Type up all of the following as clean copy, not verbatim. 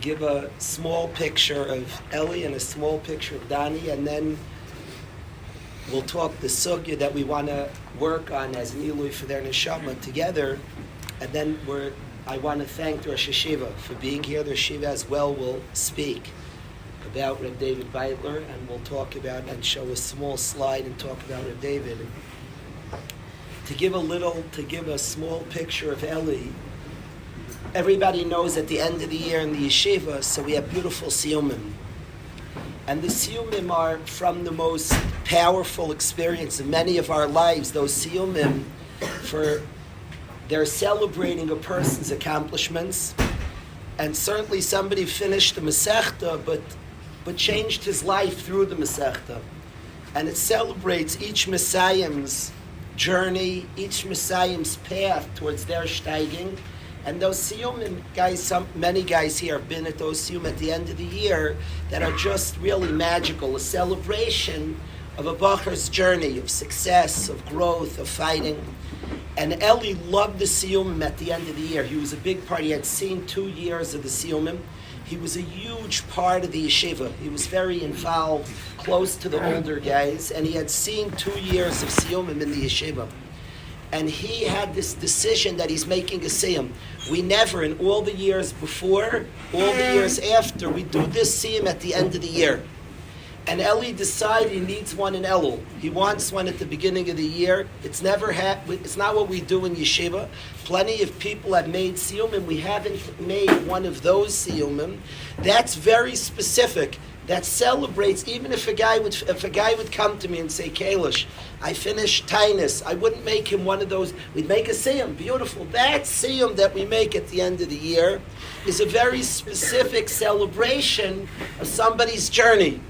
give a small picture of Ellie and a small picture of Dani, and then we'll talk the sugya that we want to work on as an ilui for their neshama together. And then I want to thank the Rosh Hashiva for being here. The Hashiva as well will speak about Reb David Beitler, and we'll talk about and show a small slide and talk about Reb David. To give a small picture of Ellie, everybody knows at the end of the year in the yeshiva, so we have beautiful Siyumim. And the Siyumim are from the most powerful experience in many of our lives. Those Siyumim, they're celebrating a person's accomplishments. And certainly somebody finished the Mesivta, but changed his life through the Mesivta. And it celebrates each Messiah's journey, each Messiah's path towards their steiging. And those Siyum guys, many guys here have been at those Siyum at the end of the year that are just really magical, a celebration of a Bacher's journey, of success, of growth, of fighting. And Ellie loved the Siyum at the end of the year. He was a big part. He had seen 2 years of the Siyumim. He was a huge part of the yeshiva. He was very involved, close to the older guys, and he had seen 2 years of Siyumim in the yeshiva. And he had this decision that he's making a Siyum. We never, in all the years before, all the years after, we do this Siyum at the end of the year. And Ellie decided he needs one in Elul. He wants one at the beginning of the year. It's not what we do in yeshiva. Plenty of people have made Siyumim. We haven't made one of those Siyumim. That's very specific. That celebrates, even if a guy would come to me and say, Kalish, I finished Tainus, I wouldn't make him one of those. We'd make a Siyum, beautiful. That Siyum that we make at the end of the year is a very specific celebration of somebody's journey.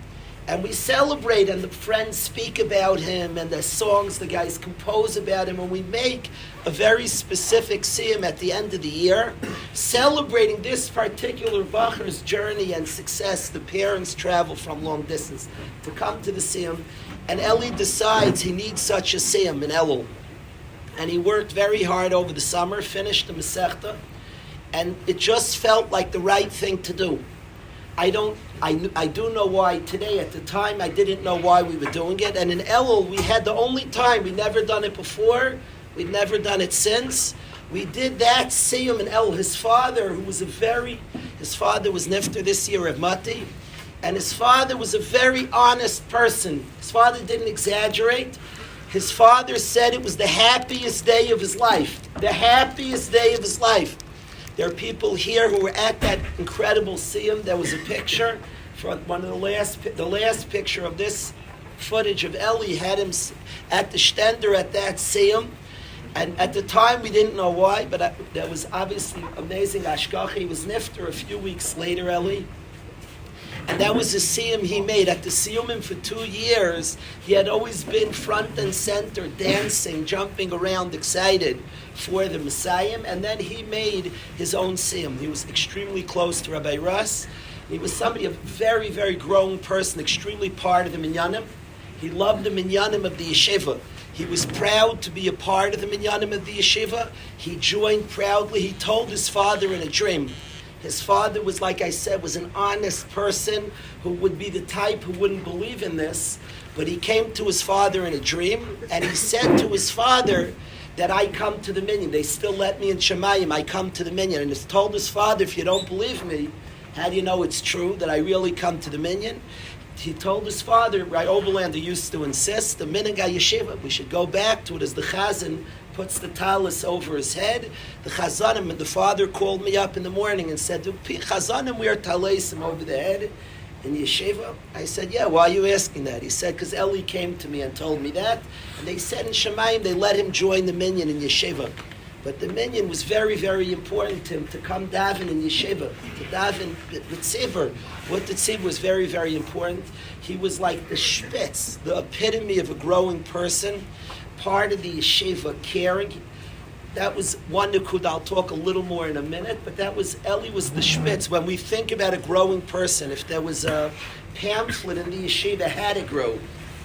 And we celebrate, and the friends speak about him, and the songs the guys compose about him, and we make a very specific Siyum at the end of the year, celebrating this particular Bacher's journey and success. The parents travel from long distance to come to the Siyum, and Ellie decides he needs such a Siyum in Elul. And he worked very hard over the summer, finished the Mesivta, and it just felt like the right thing to do. I do know why today. At the time, I didn't know why we were doing it. And in Elul, we had the only time. We'd never done it before. We'd never done it since. We did that Siyum in Elul. His father was Nifter this year at Mati. And his father was a very honest person. His father didn't exaggerate. His father said it was the happiest day of his life. The happiest day of his life. There are people here who were at that incredible Siyum. There was a picture from one of the last picture of this footage of Ellie had him at the stender at that Siyum. And at the time we didn't know why, but that was obviously amazing. Ashkachi, he was nifter a few weeks later, Ellie. And that was a Siyum he made. At the Siyumim for 2 years, he had always been front and center, dancing, jumping around, excited for the Messiah. And then he made his own Siyum. He was extremely close to Rabbi Russ. He was somebody, a very, very grown person, extremely part of the Minyanim. He loved the Minyanim of the yeshiva. He was proud to be a part of the Minyanim of the yeshiva. He joined proudly. He told his father in a dream. His father was, like I said, was an honest person who would be the type who wouldn't believe in this. But he came to his father in a dream, and he said to his father that I come to the minyan. They still let me in Shemayim. I come to the minyan. And he told his father, if you don't believe me, how do you know it's true that I really come to the minyan? He told his father, Rabbi Oberlander used to insist, the minyan yeshiva, we should go back to it as the chazan puts the talis over his head. The chazanim, and the father called me up in the morning and said, do chazanim wear talisim over the head in yeshiva? I said, yeah, why are you asking that? He said, because Ellie came to me and told me that. And they said in Shemayim, they let him join the minyan in yeshiva. But the minyan was very, very important to him to come daven in yeshiva, to daven with tzibur. What the tzibur was very, very important. He was like the spitz, the epitome of a growing person, part of the yeshiva, caring. That was one Nakud. I'll talk a little more in a minute, but Ellie was the spitz. When we think about a growing person, if there was a pamphlet in the yeshiva, how to grow,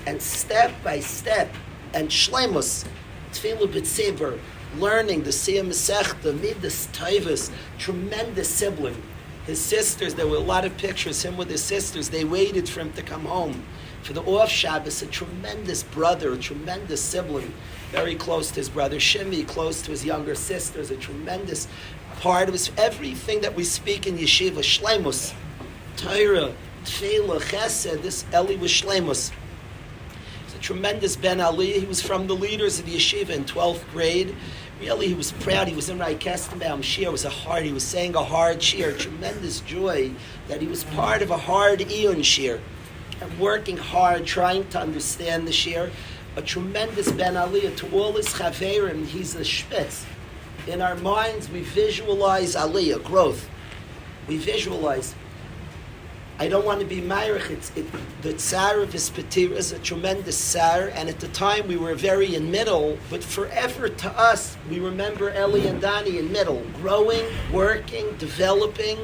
and step by step, and shlemus, tefillah b'tzibur, learning the Siyum Masechta, Midas Taivas, tremendous sibling. His sisters, there were a lot of pictures, him with his sisters, they waited for him to come home. For the off Shabbos, a tremendous brother, a tremendous sibling, very close to his brother Shimmy, close to his younger sisters, a tremendous part of his, everything that we speak in yeshiva, shleimus, Torah, tefillah, chesed, this Ellie was shleimus. He's a tremendous Ben Ali. He was from the leaders of the yeshiva in 12th grade. Really, he was proud. He was in Rai Kestenbaum. Shir was he was saying a hard shir, tremendous joy that he was part of a hard Iyun shir, and working hard, trying to understand the shir. A tremendous Ben Aliyah to all his chaverim. He's a shpitz. In our minds, we visualize Aliyah, growth. We visualize. I don't want to be myrich. The tsar of his patir is a tremendous tsar, and at the time we were very in middle, but forever to us, we remember Ellie and Dani in middle, growing, working, developing,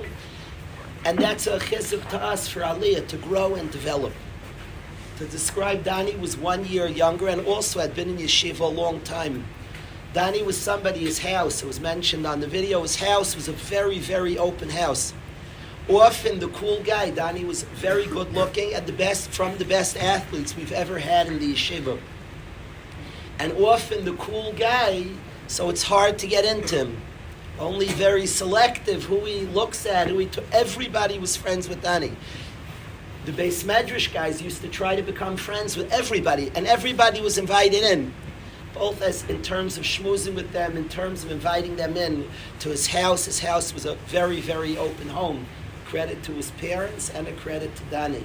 and that's a chizuk to us for Aliyah, to grow and develop. To describe Dani was 1 year younger and also had been in yeshiva a long time. Dani was somebody, his house, it was mentioned on the video, his house was a very, very open house. Often the cool guy, Dani was very good looking and from the best athletes we've ever had in the yeshiva. And often the cool guy, so it's hard to get into him. Only very selective who he looks at, everybody was friends with Dani. The Beis Medrash guys used to try to become friends with everybody, and everybody was invited in. Both as in terms of schmoozing with them, in terms of inviting them in to his house. His house was a very, very open home. Credit to his parents and a credit to Dani.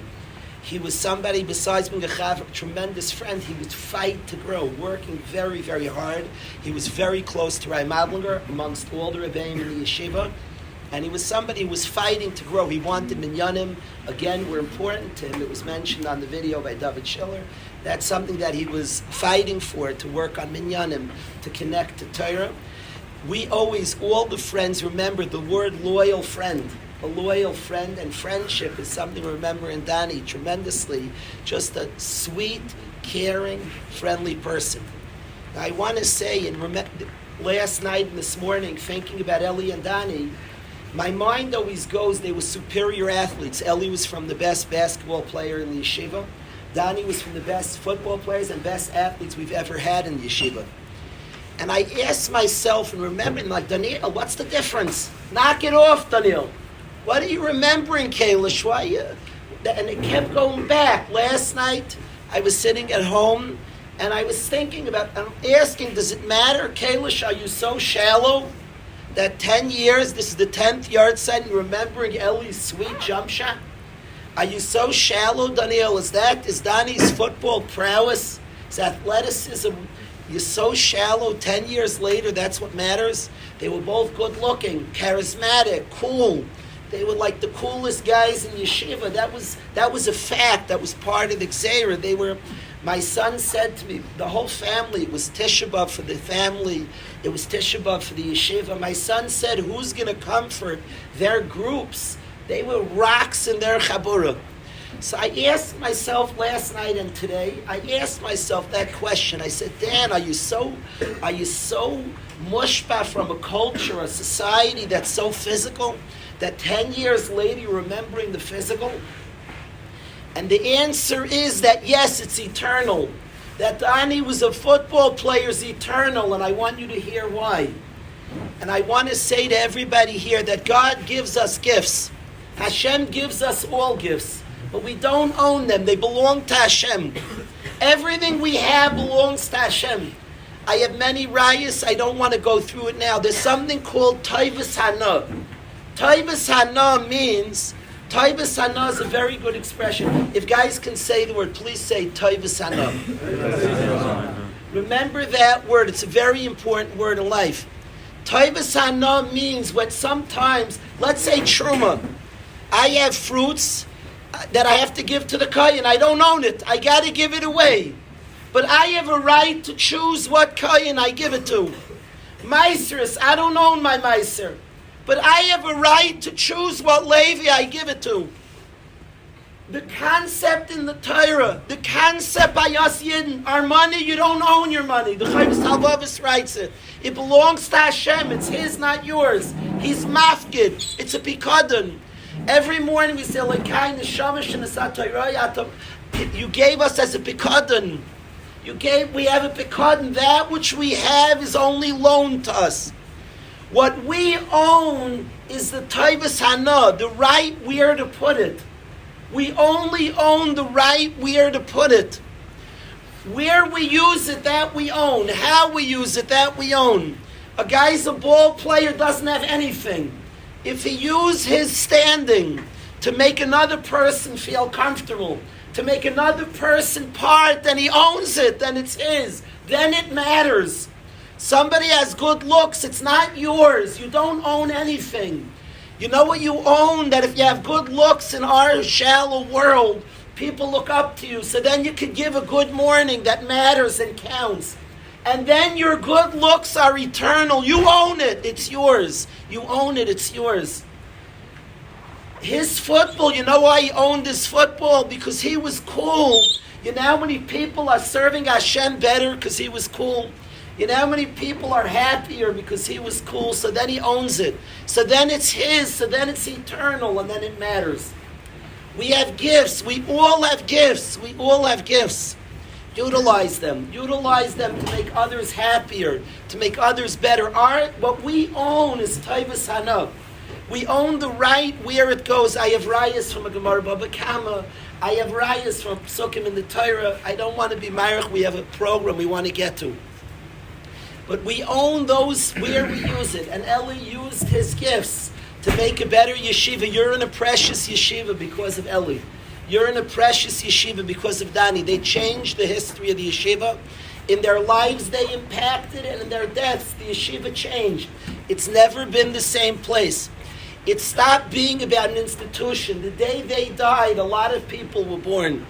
He was somebody, besides being a tremendous friend, he would fight to grow, working very, very hard. He was very close to Rai Madlinger, amongst all the Rebbeim in the yeshiva. And he was somebody who was fighting to grow. He wanted minyanim, again, were important to him. It was mentioned on the video by David Schiller. That's something that he was fighting for, to work on minyanim, to connect to Torah. We always, all the friends, remember the word loyal friend. A loyal friend, and friendship is something we remember in Dani tremendously. Just a sweet, caring, friendly person. Now, I want to say, last night and this morning, thinking about Ellie and Dani, my mind always goes, they were superior athletes. Ellie was from the best basketball player in the yeshiva. Dani was from the best football players and best athletes we've ever had in the yeshiva. And I asked myself and remembering, like, Daniel, what's the difference? Knock it off, Daniel. What are you remembering, Kalish? Why you? And it kept going back. Last night, I was sitting at home, and I was thinking about, I'm asking, does it matter, Kalish? Are you so shallow that 10 years, this is the 10th Yartzeit, and remembering Ellie's sweet jump shot? Are you so shallow, Daniel? Is Dani's football prowess, his athleticism, you're so shallow 10 years later, that's what matters? They were both good looking, charismatic, cool. They were like the coolest guys in yeshiva. That was a fact. That was part of the Gzeira. My son said to me, the whole family, it was Tisha B'Av for the family. It was Tisha B'Av for the yeshiva. My son said, who's going to comfort their groups? They were rocks in their chabura. So I asked myself last night and today, I asked myself that question. I said, Dan, are you so mushba from a culture, a society that's so physical, that 10 years later you're remembering the physical? And the answer is that yes, it's eternal. That Dani was a football player is eternal, and I want you to hear why. And I want to say to everybody here that God gives us gifts. Hashem gives us all gifts, but we don't own them. They belong to Hashem. Everything we have belongs to Hashem. I have many rayas. I don't want to go through it now. There's something called Taivas Hana. Taivas Hana means, Taivas Hana is a very good expression. If guys can say the word, please say Taivas Hana. Remember that word. It's a very important word in life. Taivas Hana means when sometimes, let's say Truma, I have fruits that I have to give to the Kayan. I don't own it. I got to give it away. But I have a right to choose what Kayan I give it to. Meisers, I don't own my Meiser. But I have a right to choose what Levi I give it to. The concept in the Torah, the concept by us Yidden, our money, you don't own your money. The Chavis Halvavis writes it. It belongs to Hashem. It's his, not yours. He's mafkid. It's a pikadon. Every morning we say, you gave us as a pikadon. We have a pikadon. That which we have is only loaned to us. What we own is the taivas hana, the right where to put it. We only own the right where to put it. Where we use it, that we own. How we use it, that we own. A guy's a ball player, doesn't have anything. If he uses his standing to make another person feel comfortable, to make another person part, then he owns it, then it's his. Then it matters. Somebody has good looks, it's not yours. You don't own anything. You know what you own? That if you have good looks in our shallow world, people look up to you. So then you can give a good morning that matters and counts. And then your good looks are eternal. You own it. It's yours. You own it. It's yours. His football, you know why he owned his football? Because he was cool. You know how many people are serving Hashem better because he was cool? You know how many people are happier because he was cool? So then he owns it. So then it's his. So then it's eternal. And then it matters. We have gifts. We all have gifts. We all have gifts. Utilize them. Utilize them to make others happier, to make others better. What we own is taivas hana. We own the right where it goes. I have rayas from a Gemara Baba Kama. I have rayas from Psukim in the Torah. I don't want to be marich. We have a program we want to get to. But we own those where we use it. And Ellie used his gifts to make a better yeshiva. You're in a precious yeshiva because of Ellie. You're in a precious yeshiva because of Dani. They changed the history of the yeshiva. In their lives they impacted, and in their deaths the yeshiva changed. It's never been the same place. It stopped being about an institution. The day they died, a lot of people were born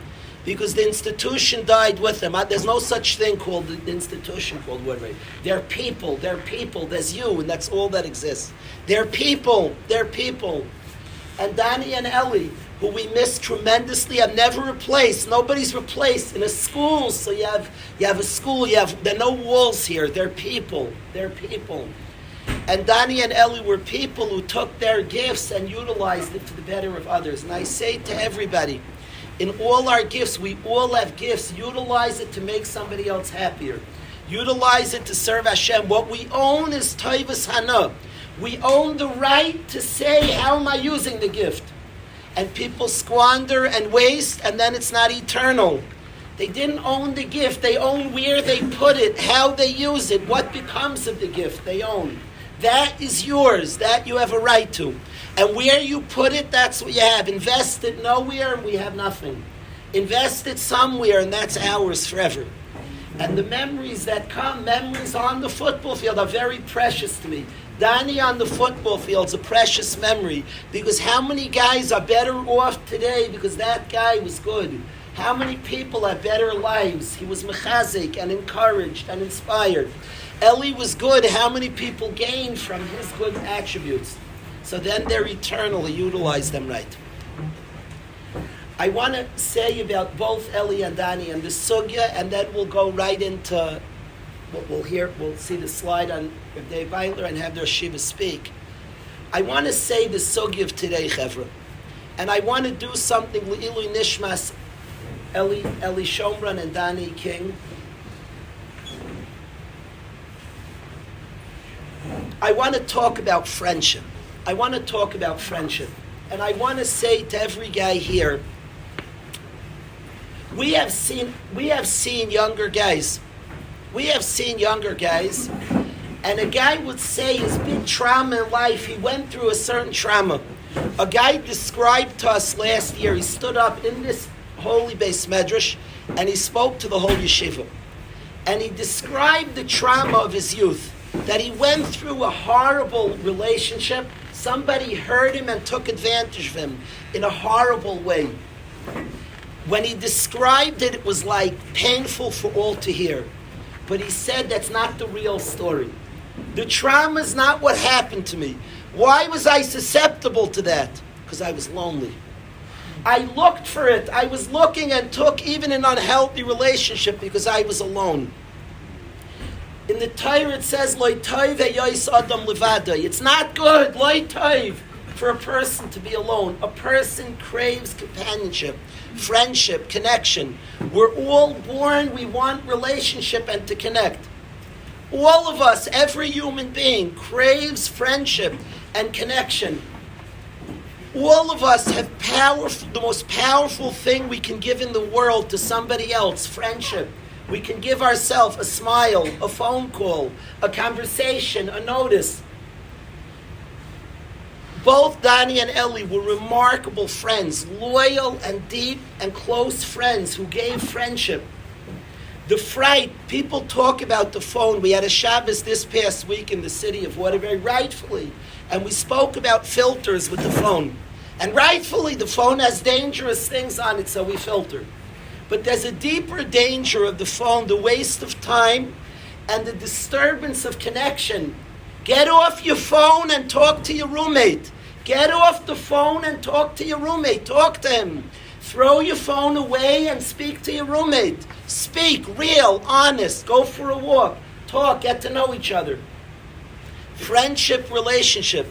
because the institution died with them. There's no such thing called the institution called Waterbury. They're people. There's you, and that's all that exists. They're people. And Dani and Ellie, who we miss tremendously, have never replaced. Nobody's replaced in a school. So you have a school. There are no walls here. They're people. And Dani and Ellie were people who took their gifts and utilized it to the better of others. And I say to everybody, in all our gifts, we all have gifts. Utilize it to make somebody else happier. Utilize it to serve Hashem. What we own is taivas hana. We own the right to say, how am I using the gift? And people squander and waste, and then it's not eternal. They didn't own the gift. They own where they put it, how they use it, what becomes of the gift they own. That is yours. That you have a right to. And where you put it, that's what you have. Invest it nowhere, and we have nothing. Invest it somewhere, and that's ours forever. And the memories that come, memories on the football field, are very precious to me. Dani on the football field is a precious memory, because how many guys are better off today because that guy was good? How many people have better lives? He was mechazik and encouraged and inspired. Ellie was good. How many people gained from his good attributes? So then they're eternally utilize them right. I want to say about both Ellie and Dani and the sugya, and then we'll go right into what we'll hear. We'll see the slide on Dave Beitler and have their shiva speak. I want to say the sugya of today, Chevra, and I want to do something Le'ilui Nishmas Ellie Schonbrun and Dani King. I want to talk about friendship. And I want to say to every guy here, we have seen younger guys. And a guy would say his big trauma in life, he went through a certain trauma. A guy described to us last year, he stood up in this holy base medrash, and he spoke to the whole yeshiva. And he described the trauma of his youth, that he went through a horrible relationship. Somebody hurt him and took advantage of him in a horrible way. When he described it, it was like painful for all to hear. But he said that's not the real story. The trauma is not what happened to me. Why was I susceptible to that? Because I was lonely. I looked for it. I was looking and took even an unhealthy relationship because I was alone. In the Torah it says, Lo tov heyos adam levadai. It's not good. Lo tov. for a person to be alone. A person craves companionship, friendship, connection. We're all born, we want relationship and to connect. All of us, every human being, craves friendship and connection. All of us have the most powerful thing we can give in the world to somebody else, friendship. We can give ourselves a smile, a phone call, a conversation, a notice. Both Dani and Ellie were remarkable friends, loyal and deep and close friends who gave friendship. The fright, people talk about the phone. We had a Shabbos this past week in the city of Waterbury, rightfully, and we spoke about filters with the phone. And rightfully, the phone has dangerous things on it, so we filter. But there's a deeper danger of the phone, the waste of time and the disturbance of connection. Get off your phone and talk to your roommate. Get off the phone and talk to your roommate. Talk to him. Throw your phone away and speak to your roommate. Speak, real, honest. Go for a walk. Talk, get to know each other. Friendship, relationship.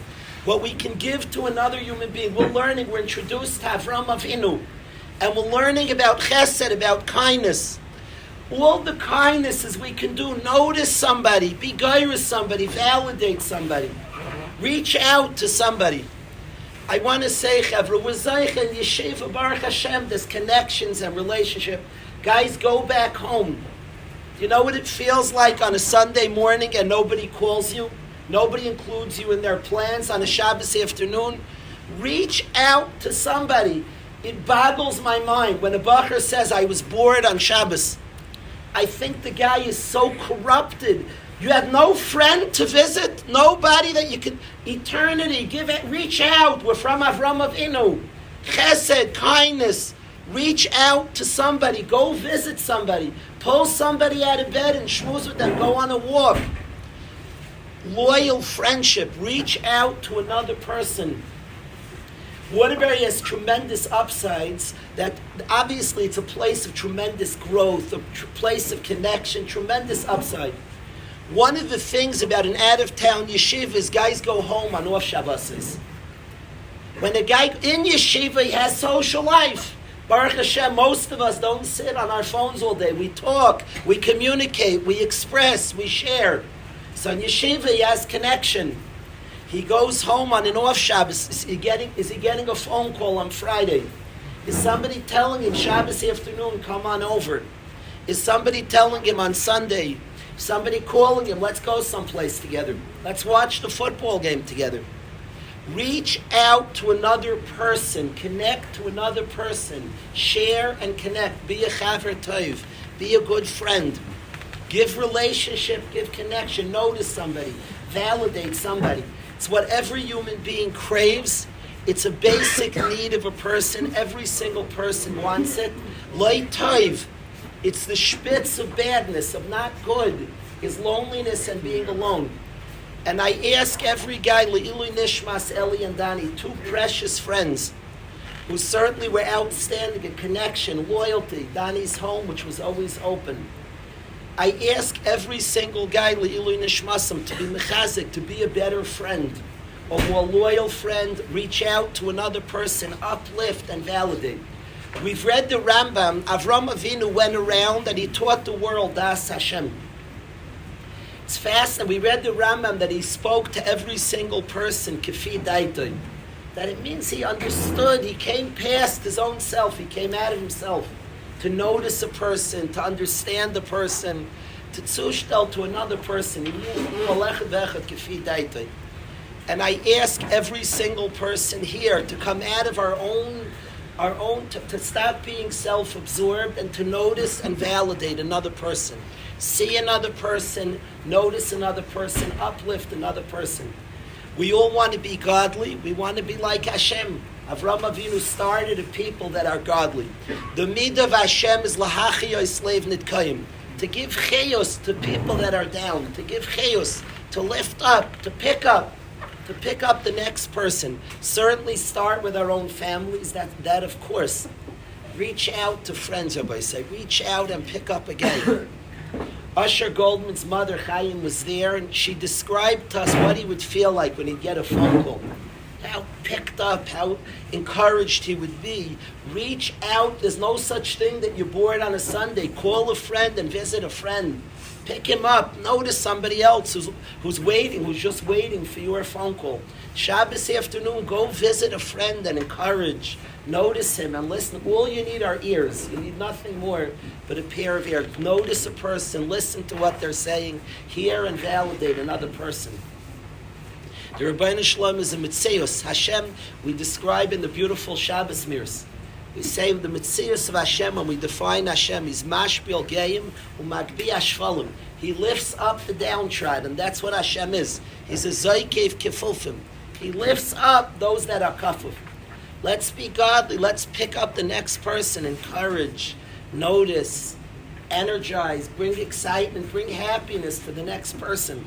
What we can give to another human being. We're learning, we're introduced to Avram Avinu. And we're learning about chesed, about kindness. All the kindnesses we can do. Notice somebody, be gairus somebody, validate somebody. Reach out to somebody. I want to say, Chavra, we're Zeich and Yeshiva, Baruch Hashem, there's connections and relationship. Guys, go back home. You know what it feels like on a Sunday morning and nobody calls you? Nobody includes you in their plans on a Shabbos afternoon? Reach out to somebody. It boggles my mind when a bacher says, I was bored on Shabbos. I think the guy is so corrupted. You have no friend to visit, nobody that you can, eternity, give it, reach out. We're from Avram Avinu. Chesed, kindness. Reach out to somebody. Go visit somebody. Pull somebody out of bed and schmooze with them. Go on a walk. Loyal friendship. Reach out to another person. Waterbury has tremendous upsides. That obviously it's a place of tremendous growth, a place of connection, tremendous upside. One of the things about an out-of-town yeshiva is guys go home on off Shabbos. When a guy in yeshiva, he has social life. Baruch Hashem, most of us don't sit on our phones all day. We talk, we communicate, we express, we share. So in yeshiva, he has connection. He goes home on an off Shabbos. Is he getting a phone call on Friday? Is somebody telling him Shabbos afternoon, come on over? Is somebody telling him on Sunday? Somebody calling him, let's go someplace together. Let's watch the football game together. Reach out to another person. Connect to another person. Share and connect. Be a chaver tov. Be a good friend. Give relationship. Give connection. Notice somebody. Validate somebody. It's what every human being craves. It's a basic need of a person. Every single person wants it. Loi tov. It's the spitz of badness, of not good, is loneliness and being alone. And I ask every guy, Le'ilui Nishmas, Ellie and Dani, two precious friends, who certainly were outstanding in connection, loyalty, Dani's home, which was always open. I ask every single guy, Le'ilui Nishmasam, to be mechazik, to be a better friend, a more loyal friend, reach out to another person, uplift and validate. We've read the Rambam. Avram Avinu went around and he taught the world Das Hashem. It's fast, and we read the Rambam that he spoke to every single person, Kefi Daitoi. That it means he understood, he came past his own self, he came out of himself to notice a person, to understand the person, to zushtel to another person. And I ask every single person here to come out of our own to stop being self-absorbed and to notice and validate another person. See another person, notice another person, uplift another person. We all want to be godly. We want to be like Hashem. Avram Avinu started a people that are godly. The midah of Hashem is lahachiyos slave nitkayim. To give chayos to people that are down. To give chayos, to lift up, to pick up the next person. Certainly start with our own families. That of course. Reach out to friends, Rabbi say. Reach out and pick up again. Usher Goldman's mother, Chaim, was there, and she described to us what he would feel like when he'd get a phone call. how picked up, how encouraged he would be. Reach out. There's no such thing that you're bored on a Sunday. Call a friend and visit a friend. Pick him up. Notice somebody else who's waiting, who's just waiting for your phone call. Shabbos afternoon, go visit a friend and encourage. Notice him and listen. All you need are ears. You need nothing more but a pair of ears. Notice a person. Listen to what they're saying. Hear and validate another person. The Rabbeinu Shalom is a Mitzius. Hashem, we describe in the beautiful Shabbos mirrors. We say the Mitzius of Hashem, when we define Hashem, he's Mashbil Geim u'Magbi Ashvalim. He lifts up the downtrodden. That's what Hashem is. He's a Zoikev Kefufim. He lifts up those that are kafuf. Let's be godly. Let's pick up the next person. Encourage, notice, energize, bring excitement, bring happiness to the next person.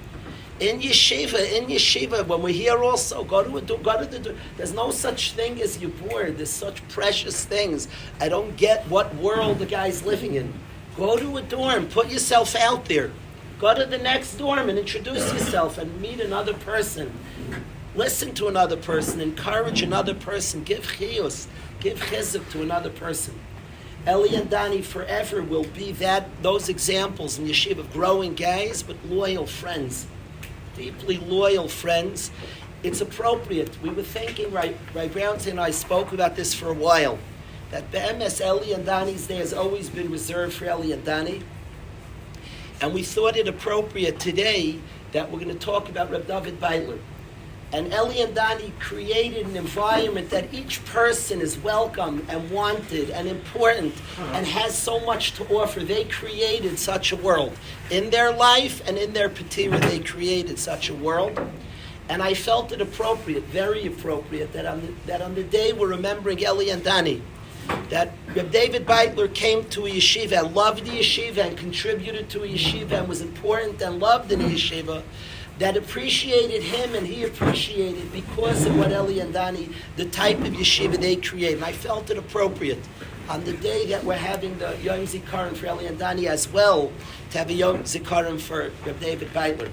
In yeshiva, when we're here also, go to the. There's no such thing as you're bored. There's such precious things. I don't get what world the guy's living in. Go to a dorm. Put yourself out there. Go to the next dorm and introduce yourself and meet another person. Listen to another person. Encourage another person. Give chiyus. Give chizuk to another person. Ellie and Dani forever will be those examples in yeshiva of growing guys, but loyal friends. Deeply loyal friends. It's appropriate. We were thinking, right, Brownson and I spoke about this for a while, that BMS Ellie and Dani's day has always been reserved for Ellie and Dani. And we thought it appropriate today that we're going to talk about Reb David Beitler. And Ellie and Dani created an environment that each person is welcome and wanted and important and has so much to offer. They created such a world. In their life and in their patira, they created such a world. And I felt it appropriate, very appropriate, that on the day we're remembering Ellie and Dani, that Reb David Beitler came to a yeshiva and loved the yeshiva and contributed to a yeshiva and was important and loved in a yeshiva, that appreciated him and he appreciated because of what Ellie and Dani, the type of yeshiva they create. And I felt it appropriate on the day that we're having the Yom Zikaron for Ellie and Dani as well, to have a Yom Zikaron for Reb David Beitler.